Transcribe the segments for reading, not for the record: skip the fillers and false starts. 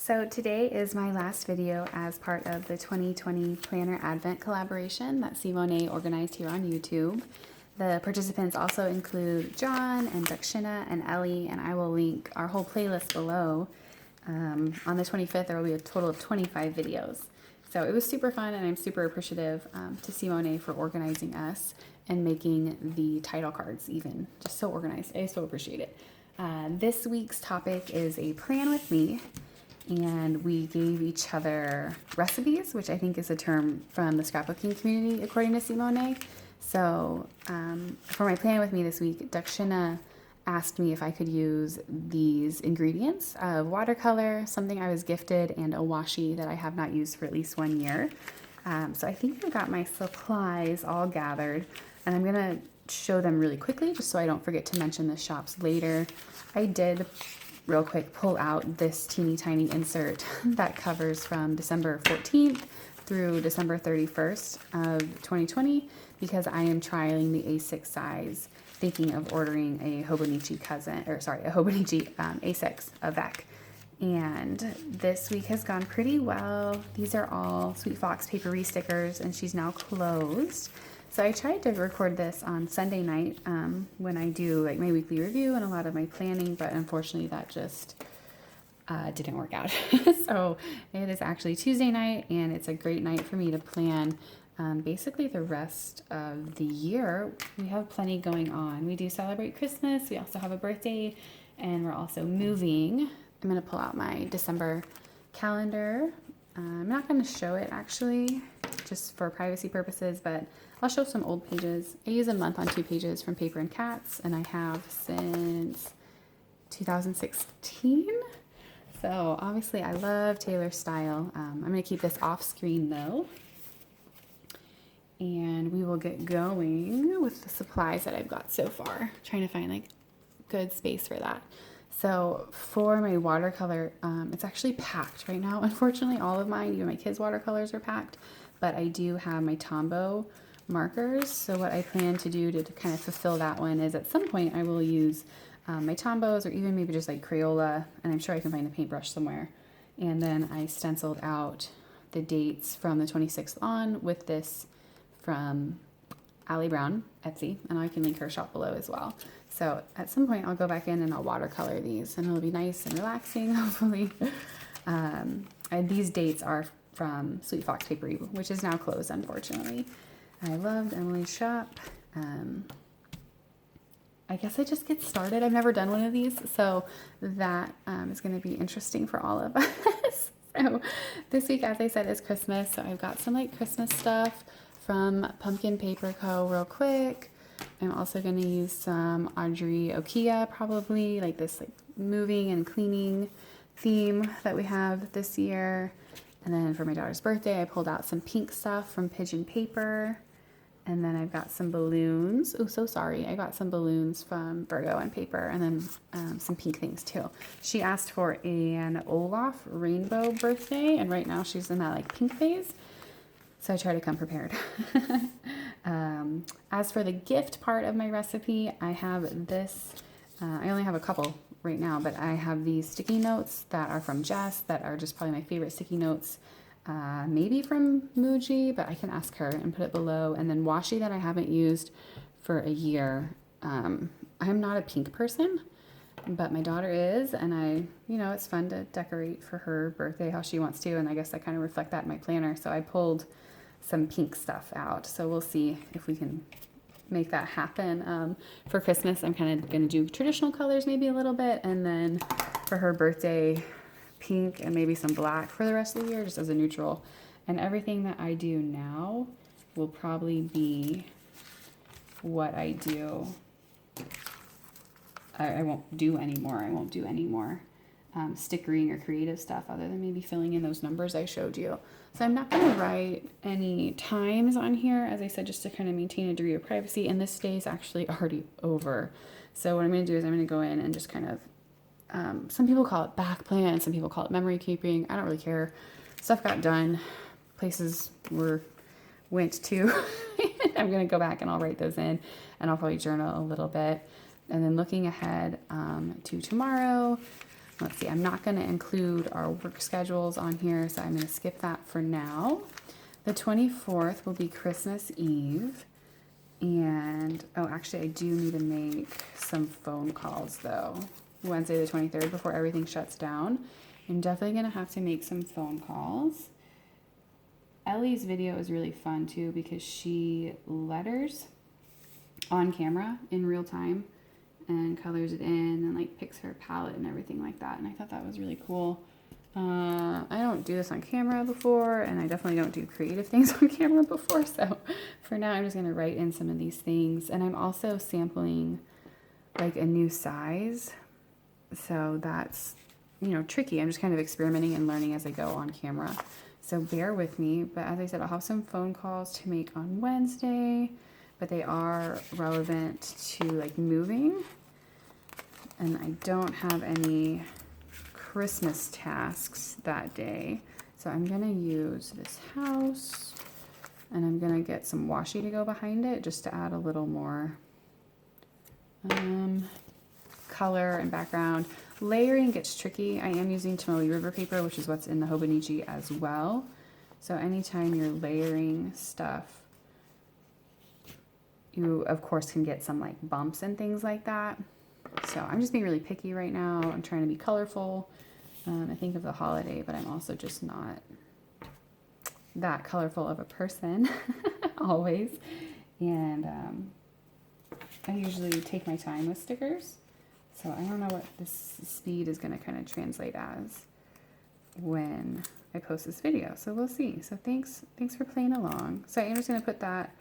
So today is my last video as part of the 2020 Planner Advent collaboration that Simone organized here on YouTube. The participants also include John and Dakshina and Ellie, and I will link our whole playlist below. On the 25th, there will be a total of 25 videos. So it was super fun, and I'm super appreciative to Simone for organizing us and making the title cards even just so organized. I so appreciate it. This week's topic is a plan with me, and we gave each other recipes, which I think is a term from the scrapbooking community, according to Simone. So for my plan with me this week, Dakshina asked me if I could use these ingredients of watercolor, something I was gifted, and a washi that I have not used for at least 1 year. So I think I've got my supplies all gathered, and I'm going to show them really quickly just so I don't forget to mention the shops later. I did real quick pull out this teeny tiny insert that covers from December 14th through December 31st of 2020 because I am trialing the A6 size, thinking of ordering a Hobonichi A6 of VEC. And this week has gone pretty well. These are all Sweet Fox papery stickers, and she's now closed. So I tried to record this on Sunday night when I do like my weekly review and a lot of my planning, but unfortunately that just didn't work out. So it is actually Tuesday night, and it's a great night for me to plan basically the rest of the year. We have plenty going on. We do celebrate Christmas. We also have a birthday, and we're also moving. I'm going to pull out my December calendar. I'm not going to show it actually, just for privacy purposes, but I'll show some old pages. I use a month on 2 pages from Paper and Cats, and I have since 2016. So obviously I love Taylor's style. I'm going to keep this off screen though, and we will get going with the supplies that I've got so far. Trying to find like good space for that. So for my watercolor, it's actually packed right now. Unfortunately, all of mine, even my kids' watercolors are packed, but I do have my Tombow markers. So what I plan to do to kind of fulfill that one is at some point I will use my Tombows, or even maybe just like Crayola, and I'm sure I can find a paintbrush somewhere. And then I stenciled out the dates from the 26th on with this from Allie Brown, Etsy, and I can link her shop below as well. So at some point I'll go back in and I'll watercolor these, and it'll be nice and relaxing, hopefully. And these dates are from Sweet Fox Papery, which is now closed, unfortunately. I loved Emily's shop. I guess I just get started. I've never done one of these, so that is going to be interesting for all of us. So this week, as I said, is Christmas, so I've got some like Christmas stuff from Pumpkin Paper Co. real quick. I'm also going to use some Audrey Okia, probably like this like moving and cleaning theme that we have this year. And then for my daughter's birthday, I pulled out some pink stuff from Pigeon Paper. And then I've got some balloons. Oh, so sorry. I got some balloons from Virgo and Paper, and then some pink things too. She asked for an Olaf rainbow birthday, and right now she's in that like pink phase. So I try to come prepared. As for the gift part of my recipe, I have this. I only have a couple right now, but I have these sticky notes that are from Jess that are just probably my favorite sticky notes. Maybe from Muji, but I can ask her and put it below. And then washi that I haven't used for a year. I'm not a pink person, but my daughter is, and it's fun to decorate for her birthday how she wants to, and I guess I kind of reflect that in my planner. So I pulled some pink stuff out. So we'll see if we can make that happen. For Christmas, I'm kind of going to do traditional colors maybe a little bit, and then for her birthday, pink and maybe some black for the rest of the year, just as a neutral. And everything that I do now will probably be what I do. I won't do anymore. I won't do any more stickering or creative stuff other than maybe filling in those numbers I showed you. So I'm not going to write any times on here, as I said, just to kind of maintain a degree of privacy. And this day is actually already over. So what I'm going to do is I'm going to go in and just kind of some people call it back plan, some people call it memory keeping. I don't really care. Stuff got done. Places went to. I'm going to go back and I'll write those in, and I'll probably journal a little bit. And then looking ahead to tomorrow, let's see, I'm not going to include our work schedules on here, so I'm going to skip that for now. The 24th will be Christmas Eve. And, oh, actually, I do need to make some phone calls, though. Wednesday the 23rd, before everything shuts down. I'm definitely going to have to make some phone calls. Ellie's video is really fun, too, because she letters on camera in real time and colors it in and, like, picks her palette and everything like that. And I thought that was really cool. I don't do this on camera before, and I definitely don't do creative things on camera before, so for now I'm just going to write in some of these things. And I'm also sampling like a new size, so that's, you know, tricky. I'm just kind of experimenting and learning as I go on camera, so bear with me. But as I said, I'll have some phone calls to make on Wednesday, but they are relevant to like moving, and I don't have any Christmas tasks that day. So I'm gonna use this house, and I'm gonna get some washi to go behind it just to add a little more color and background. Layering gets tricky. I am using Tamale River paper, which is what's in the Hobonichi as well. So anytime you're layering stuff, you of course can get some like bumps and things like that. So I'm just being really picky right now. I'm trying to be colorful. I think of the holiday, but I'm also just not that colorful of a person always. And I usually take my time with stickers. So I don't know what this speed is going to kind of translate as when I post this video. So we'll see. So thanks for playing along. So I'm just going to put that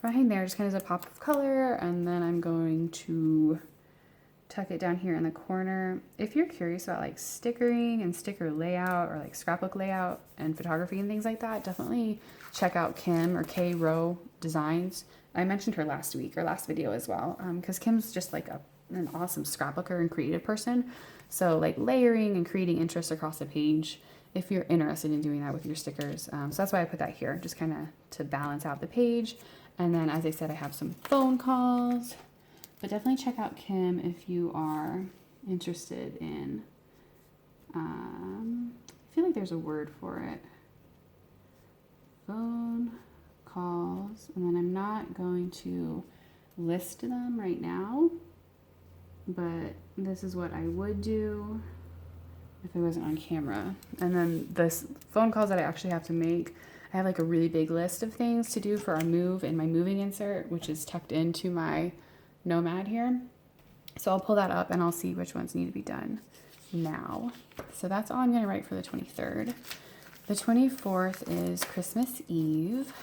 behind there, just kind of as a pop of color. And then I'm going to tuck it down here in the corner. If you're curious about like stickering and sticker layout or like scrapbook layout and photography and things like that, definitely check out Kim or K Row Designs. I mentioned her last week or last video as well, because Kim's just like an awesome scrapbooker and creative person. So like layering and creating interest across the page, if you're interested in doing that with your stickers. So that's why I put that here, just kind of to balance out the page. And then, as I said, I have some phone calls. But definitely check out Kim if you are interested in, I feel like there's a word for it, phone calls. And then I'm not going to list them right now, but this is what I would do if I wasn't on camera. And then this phone calls that I actually have to make, I have like a really big list of things to do for our move in my moving insert, which is tucked into my Nomad here. So I'll pull that up and I'll see which ones need to be done now. So that's all I'm going to write for the 23rd. The 24th is Christmas Eve,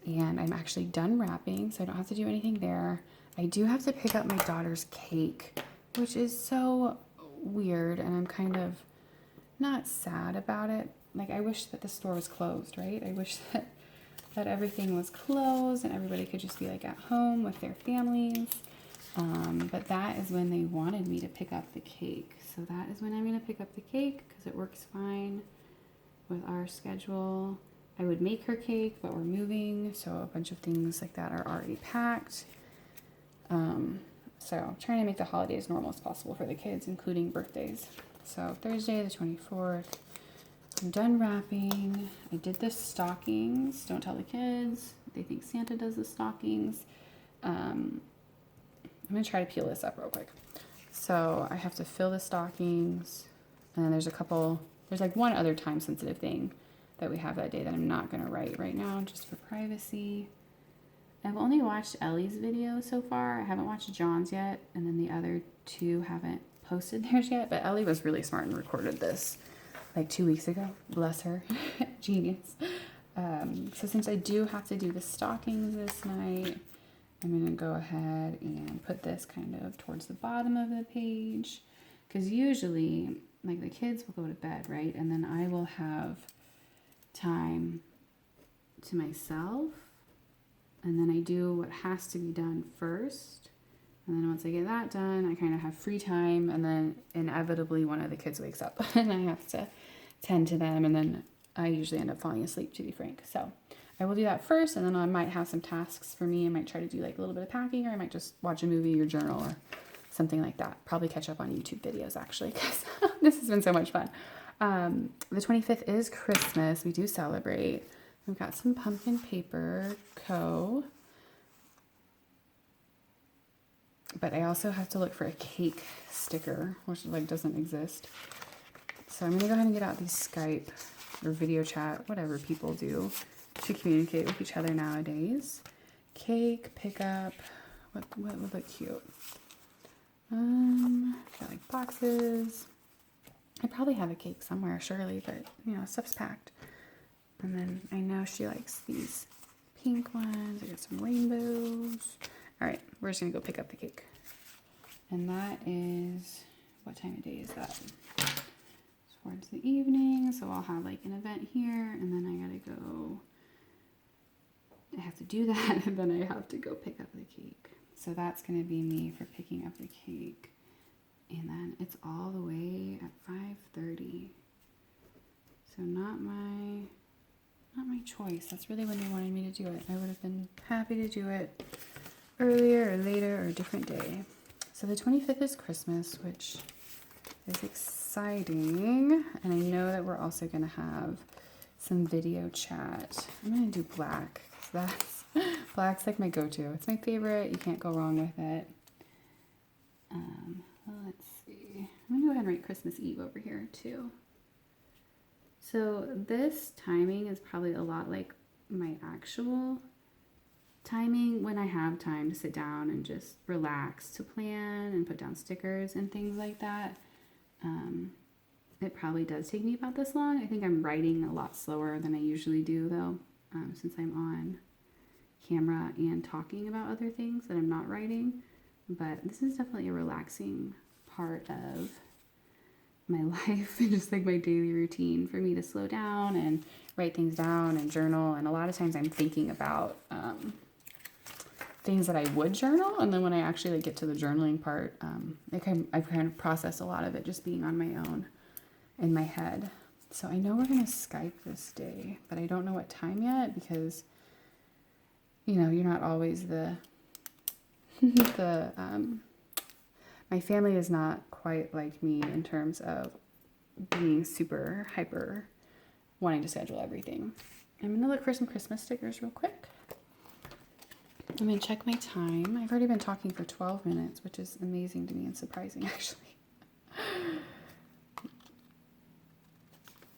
and I'm actually done wrapping, so I don't have to do anything there. I do have to pick up my daughter's cake, which is so weird, and I'm kind of not sad about it. Like, I wish that the store was closed, right? I wish that everything was closed and everybody could just be like at home with their families. But that is when they wanted me to pick up the cake. So that is when I'm going to pick up the cake because it works fine with our schedule. I would make her cake, but we're moving, so a bunch of things like that are already packed. So I'm trying to make the holiday as normal as possible for the kids, including birthdays. So Thursday the 24th. I'm done wrapping. I did the stockings. Don't tell the kids. They think Santa does the stockings. I'm going to try to peel this up real quick. So I have to fill the stockings. And then there's like one other time sensitive thing that we have that day that I'm not going to write right now just for privacy. I've only watched Ellie's video so far. I haven't watched John's yet. And then the other two haven't posted theirs yet. But Ellie was really smart and recorded this like 2 weeks ago. Bless her. Genius. So since I do have to do the stockings this night, I'm going to go ahead and put this kind of towards the bottom of the page. Because usually, like, the kids will go to bed, right? And then I will have time to myself. And then I do what has to be done first. And then once I get that done, I kind of have free time. And then inevitably one of the kids wakes up and I have to tend to them. And then I usually end up falling asleep, to be frank. So I will do that first. And then I might have some tasks for me. I might try to do like a little bit of packing, or I might just watch a movie or journal or something like that. Probably catch up on YouTube videos actually, because this has been so much fun. The 25th is Christmas. We do celebrate. We've got some pumpkin paper but I also have to look for a cake sticker, which like doesn't exist. So I'm gonna go ahead and get out these Skype or video chat, whatever people do to communicate with each other nowadays. Cake pickup. What would look cute? Got like boxes. I probably have a cake somewhere, surely, but you know, stuff's packed. And then I know she likes these pink ones. I got some rainbows. All right, we're just gonna go pick up the cake. And that is, what time of day is that? It's towards the evening, so I'll have like an event here, and then I gotta go, I have to do that, and then I have to go pick up the cake. So that's gonna be me for picking up the cake. And then it's all the way at 5:30. So not my choice. That's really when they wanted me to do it. I would have been happy to do it earlier or later or a different day. So the 25th is Christmas, which is exciting. And I know that we're also going to have some video chat. I'm going to do black, because black's like my go-to. It's my favorite. You can't go wrong with it. Let's see. I'm going to go ahead and write Christmas Eve over here too. So this timing is probably a lot like my actual timing when I have time to sit down and just relax to plan and put down stickers and things like that. It probably does take me about this long. I think I'm writing a lot slower than I usually do though, since I'm on camera and talking about other things that I'm not writing. But this is definitely a relaxing part of my life and just like my daily routine for me to slow down and write things down and journal. And a lot of times I'm thinking about things that I would journal, and then when I actually like get to the journaling part, I kind of process a lot of it just being on my own in my head. So I know we're gonna Skype this day, but I don't know what time yet, because you know, you're not always the my family is not quite like me in terms of being super hyper wanting to schedule everything. I'm gonna look for some Christmas stickers real quick. I'm gonna check my time. I've already been talking for 12 minutes, which is amazing to me and surprising actually.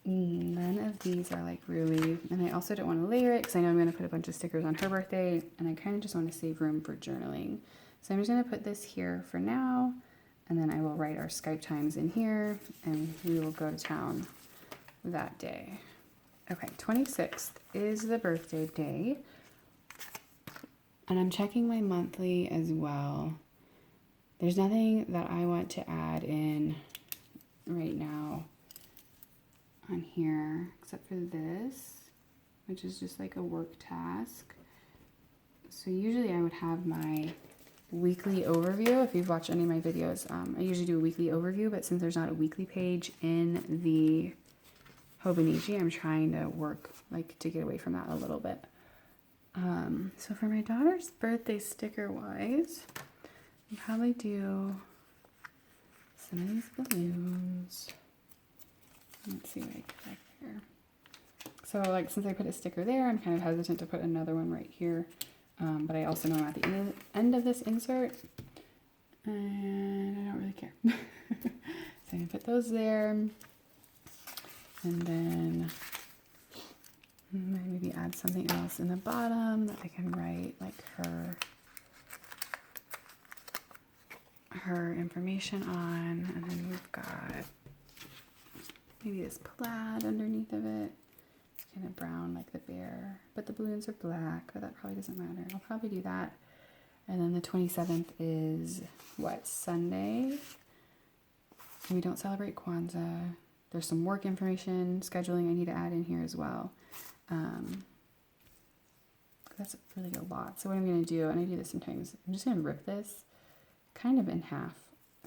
None of these are like really, and I also don't want to layer it because I know I'm going to put a bunch of stickers on her birthday, and I kind of just want to save room for journaling. So I'm just going to put this here for now, and then I will write our Skype times in here, and we will go to town that day. Okay, 26th is the birthday day, and I'm checking my monthly as well. There's nothing that I want to add in right now on here except for this, which is just like a work task. So usually I would have my weekly overview. If you've watched any of my videos, I usually do a weekly overview, but since there's not a weekly page in the Hobonichi, I'm trying to work like to get away from that a little bit. So for my daughter's birthday sticker wise, I'll probably do some of these balloons. Let's see what I get back there. So like since I put a sticker there, I'm kind of hesitant to put another one right here. But I also know I'm at the end of this insert, and I don't really care. So I'm gonna put those there, and then maybe add something else in the bottom that I can write like her information on, and then we've got maybe this plaid underneath of it. It's kind of brown like the bear, but the balloons are black, but that probably doesn't matter. I'll probably do that. And then the 27th is what, Sunday? We don't celebrate Kwanzaa. There's some work information, scheduling I need to add in here as well. That's really a lot. So what I'm going to do, and I do this sometimes, I'm just going to rip this kind of in half,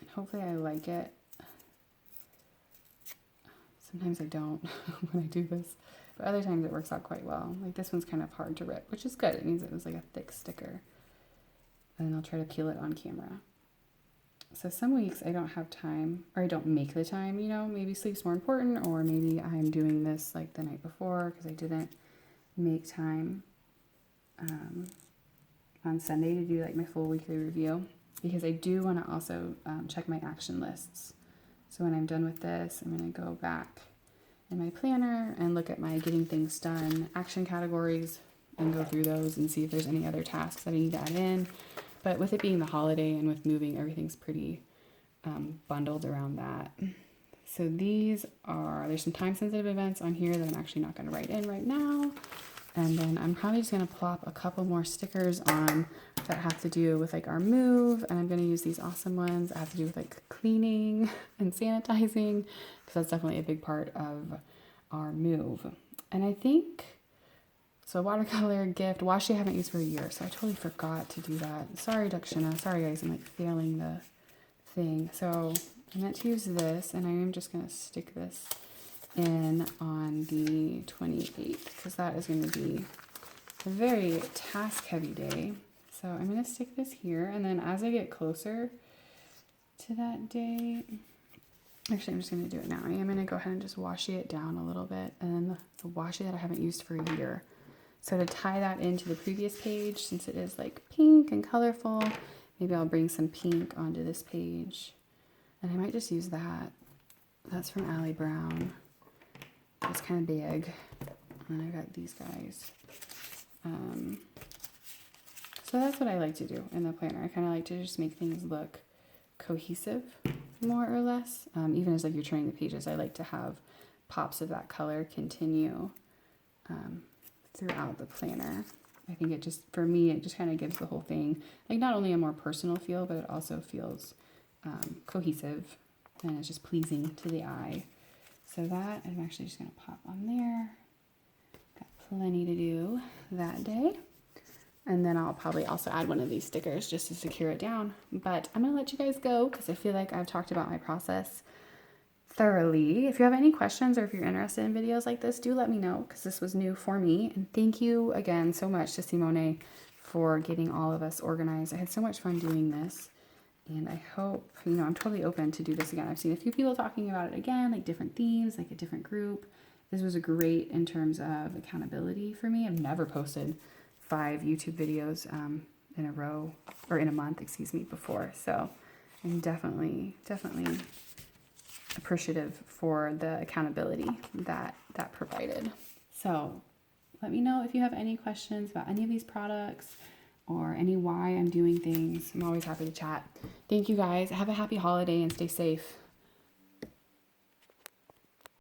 and hopefully I like it. Sometimes I don't when I do this, but other times it works out quite well. Like this one's kind of hard to rip, which is good. It means it was like a thick sticker. And then I'll try to peel it on camera. So some weeks I don't have time, or I don't make the time, you know, maybe sleep's more important, or maybe I'm doing this like the night before because I didn't make time on Sunday to do like my full weekly review, because I do want to also check my action lists. So when I'm done with this, I'm going to go back in my planner and look at my getting things done action categories and go through those and see if there's any other tasks that I need to add in. But with it being the holiday and with moving, everything's pretty bundled around that. So there's some time sensitive events on here that I'm actually not going to write in right now. And then I'm probably just going to plop a couple more stickers on that have to do with like our move. And I'm going to use these awesome ones that have to do with like cleaning and sanitizing, because that's definitely a big part of our move. And I think, so watercolor gift, washi I haven't used for a year, so I totally forgot to do that. Sorry, Dakshina. Sorry, guys. I'm like failing the thing. So I meant to use this, and I am just going to stick this in on the 28th, because that is going to be a very task heavy day. So I'm going to stick this here, and then as I get closer to that day, actually I'm just going to do it now. I am going to go ahead and just washi it down a little bit, and then the washi that I haven't used for a year. So to tie that into the previous page, since it is like pink and colorful, maybe I'll bring some pink onto this page, and I might just use that. That's from Allie Brown. It's kind of big, and I got these guys. So that's what I like to do in the planner. I kind of like to just make things look cohesive, more or less. Even as like you're turning the pages, I like to have pops of that color continue throughout the planner. I think it just, for me, it just kind of gives the whole thing like not only a more personal feel, but it also feels cohesive, and it's just pleasing to the eye. So that I'm actually just going to pop on there. Got plenty to do that day. And then I'll probably also add one of these stickers just to secure it down. But I'm going to let you guys go because I feel like I've talked about my process thoroughly. If you have any questions or if you're interested in videos like this, do let me know, because this was new for me. And thank you again so much to Simone for getting all of us organized. I had so much fun doing this. And I hope, you know, I'm totally open to do this again. I've seen a few people talking about it again, like different themes, like a different group. This was great in terms of accountability for me. I've never posted 5 YouTube videos in a row, or in a month, excuse me, before. So I'm definitely appreciative for the accountability that provided. So let me know if you have any questions about any of these products or any why I'm doing things. I'm always happy to chat. Thank you guys. Have a happy holiday and stay safe.